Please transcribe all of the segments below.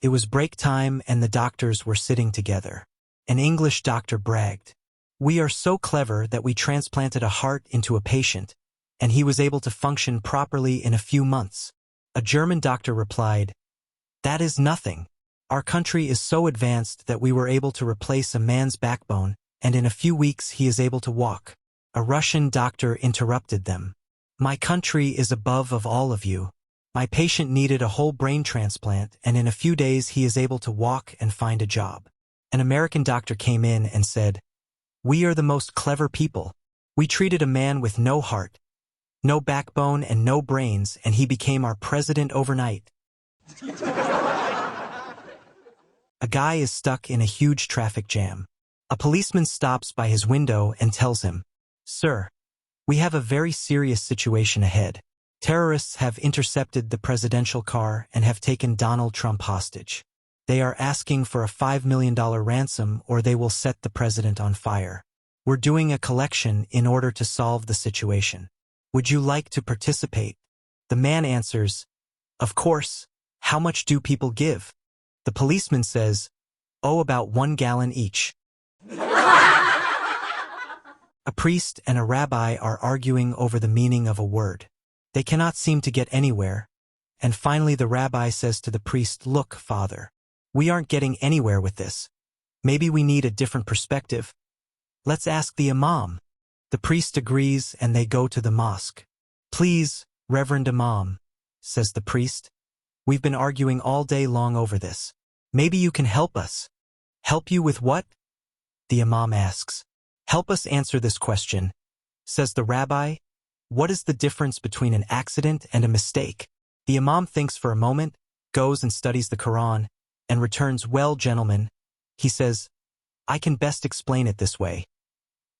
It was break time and the doctors were sitting together. An English doctor bragged, "We are so clever that we transplanted a heart into a patient, and he was able to function properly in a few months." A German doctor replied, "That is nothing. Our country is so advanced that we were able to replace a man's backbone, and in a few weeks he is able to walk." A Russian doctor interrupted them. "My country is above of all of you. My patient needed a whole brain transplant, and in a few days he is able to walk and find a job." An American doctor came in and said, "We are the most clever people. We treated a man with no heart, no backbone, and no brains, and he became our president overnight." A guy is stuck in a huge traffic jam. A policeman stops by his window and tells him, "Sir, we have a very serious situation ahead. Terrorists have intercepted the presidential car and have taken Donald Trump hostage. They are asking for a $5 million ransom or they will set the president on fire. We're doing a collection in order to solve the situation. Would you like to participate?" The man answers, "Of course. How much do people give?" The policeman says, "Oh, about 1 gallon each." A priest and a rabbi are arguing over the meaning of a word. They cannot seem to get anywhere, and finally the rabbi says to the priest, "Look, Father, we aren't getting anywhere with this. Maybe we need a different perspective. Let's ask the imam." The priest agrees and they go to the mosque. "Please, Reverend Imam," says the priest, "we've been arguing all day long over this. Maybe you can help us." "Help you with what?" the imam asks. "Help us answer this question," says the rabbi. "What is the difference between an accident and a mistake?" The imam thinks for a moment, goes and studies the Quran, and returns, "Well, gentlemen," he says, "I can best explain it this way.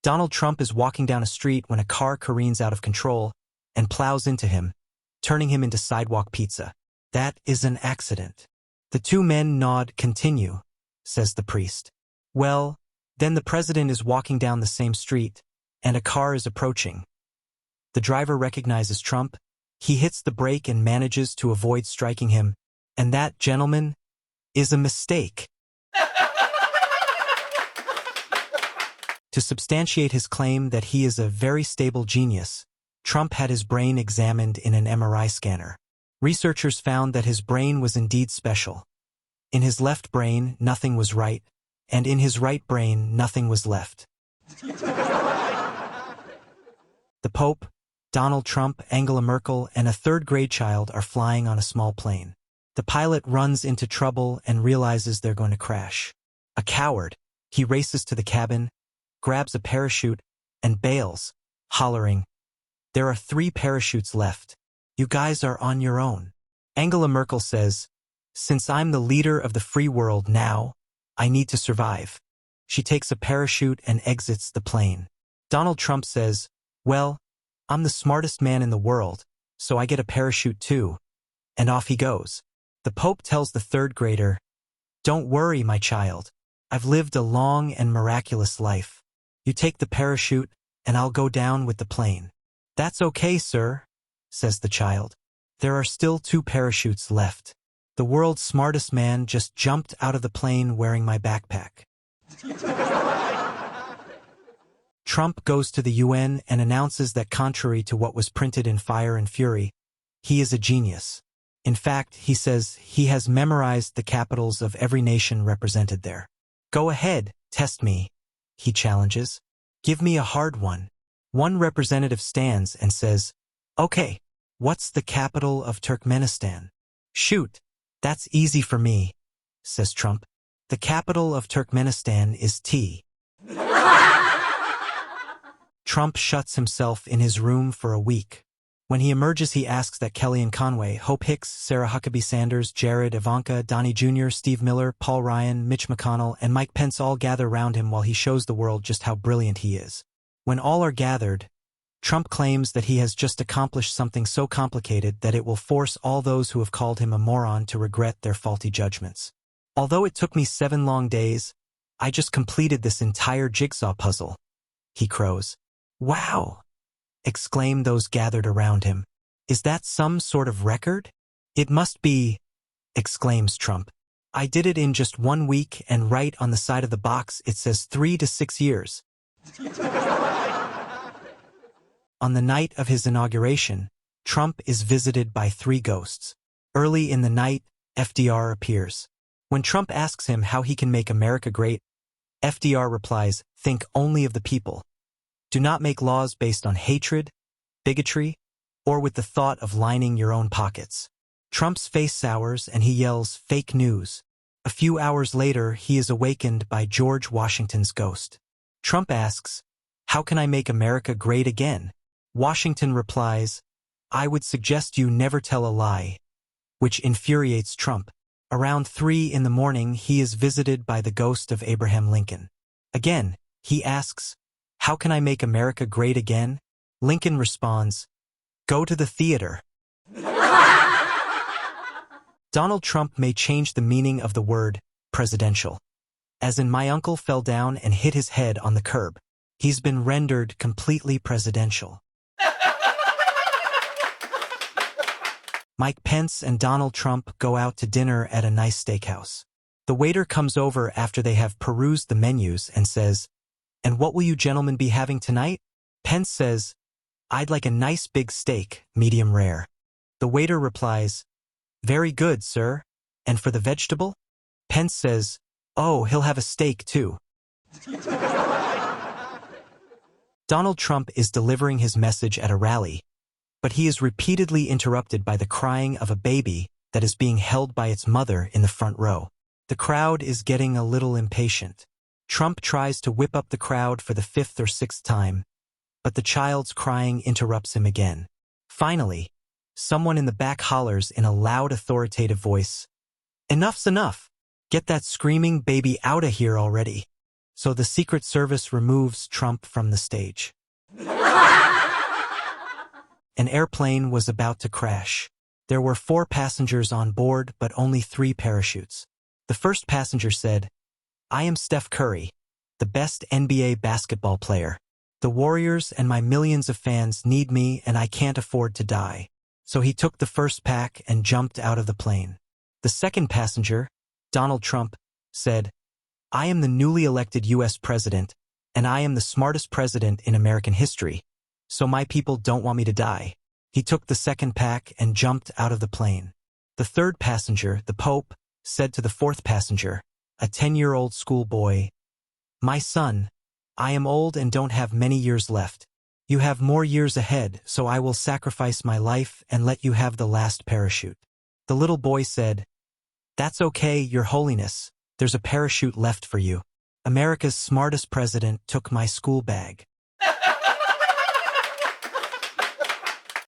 Donald Trump is walking down a street when a car careens out of control and plows into him, turning him into sidewalk pizza. That is an accident." The two men nod. "Continue," says the priest. "Well, then the president is walking down the same street, and a car is approaching. The driver recognizes Trump. He hits the brake and manages to avoid striking him, and that, gentlemen, is a mistake." To substantiate his claim that he is a very stable genius, Trump had his brain examined in an MRI scanner. Researchers found that his brain was indeed special. In his left brain, nothing was right, and in his right brain, nothing was left. The Pope, Donald Trump, Angela Merkel, and a third-grade child are flying on a small plane. The pilot runs into trouble and realizes they're going to crash. A coward, he races to the cabin, grabs a parachute, and bails, hollering, "There are 3 parachutes left. You guys are on your own." Angela Merkel says, "Since I'm the leader of the free world now, I need to survive." She takes a parachute and exits the plane. Donald Trump says, "Well, I'm the smartest man in the world, so I get a parachute too." And off he goes. The Pope tells the third grader, "Don't worry, my child. I've lived a long and miraculous life. You take the parachute, and I'll go down with the plane." "That's okay, sir," says the child. "There are still 2 parachutes left. The world's smartest man just jumped out of the plane wearing my backpack." Trump goes to the UN and announces that contrary to what was printed in Fire and Fury, he is a genius. In fact, he says he has memorized the capitals of every nation represented there. "Go ahead, test me," he challenges. "Give me a hard one." One representative stands and says, "Okay, what's the capital of Turkmenistan?" "Shoot, that's easy for me," says Trump. "The capital of Turkmenistan is T." Trump shuts himself in his room for a week. When he emerges, he asks that Kellyanne Conway, Hope Hicks, Sarah Huckabee Sanders, Jared, Ivanka, Donnie Jr., Steve Miller, Paul Ryan, Mitch McConnell, and Mike Pence all gather round him while he shows the world just how brilliant he is. When all are gathered, Trump claims that he has just accomplished something so complicated that it will force all those who have called him a moron to regret their faulty judgments. "Although it took me 7 long days, I just completed this entire jigsaw puzzle," he crows. "Wow!" exclaim those gathered around him. "Is that some sort of record?" "It must be," exclaims Trump. I did it in just 1 week, and right on the side of the box it says 3 to 6 years. On the night of his inauguration, Trump is visited by 3 ghosts. Early in the night, FDR appears. When Trump asks him how he can make America great, FDR replies, "Think only of the people. Do not make laws based on hatred, bigotry, or with the thought of lining your own pockets." Trump's face sours and he yells, "Fake news." A few hours later, he is awakened by George Washington's ghost. Trump asks, "How can I make America great again?" Washington replies, "I would suggest you never tell a lie," which infuriates Trump. Around 3 in the morning, he is visited by the ghost of Abraham Lincoln. Again, he asks, "How can I make America great again?" Lincoln responds, "Go to the theater." Donald Trump may change the meaning of the word presidential. As in "My uncle fell down and hit his head on the curb." He's been rendered completely presidential. Mike Pence and Donald Trump go out to dinner at a nice steakhouse. The waiter comes over after they have perused the menus and says, "And what will you gentlemen be having tonight?" Pence says, "I'd like a nice big steak, medium rare." The waiter replies, "Very good, sir. And for the vegetable?" Pence says, "Oh, he'll have a steak too." Donald Trump is delivering his message at a rally, but he is repeatedly interrupted by the crying of a baby that is being held by its mother in the front row. The crowd is getting a little impatient. Trump tries to whip up the crowd for the 5th or 6th time, but the child's crying interrupts him again. Finally, someone in the back hollers in a loud, authoritative voice, "Enough's enough! Get that screaming baby outta here already." So the Secret Service removes Trump from the stage. An airplane was about to crash. There were 4 passengers on board, but only 3 parachutes. The first passenger said, "I am Steph Curry, the best NBA basketball player. The Warriors and my millions of fans need me, and I can't afford to die." So he took the first pack and jumped out of the plane. The second passenger, Donald Trump, said, "I am the newly elected U.S. president, and I am the smartest president in American history, so my people don't want me to die." He took the second pack and jumped out of the plane. The third passenger, the Pope, said to the fourth passenger, a 10-year-old schoolboy, "My son, I am old and don't have many years left. You have more years ahead, so I will sacrifice my life and let you have the last parachute." The little boy said, "That's okay, Your Holiness. There's a parachute left for you. America's smartest president took my school bag."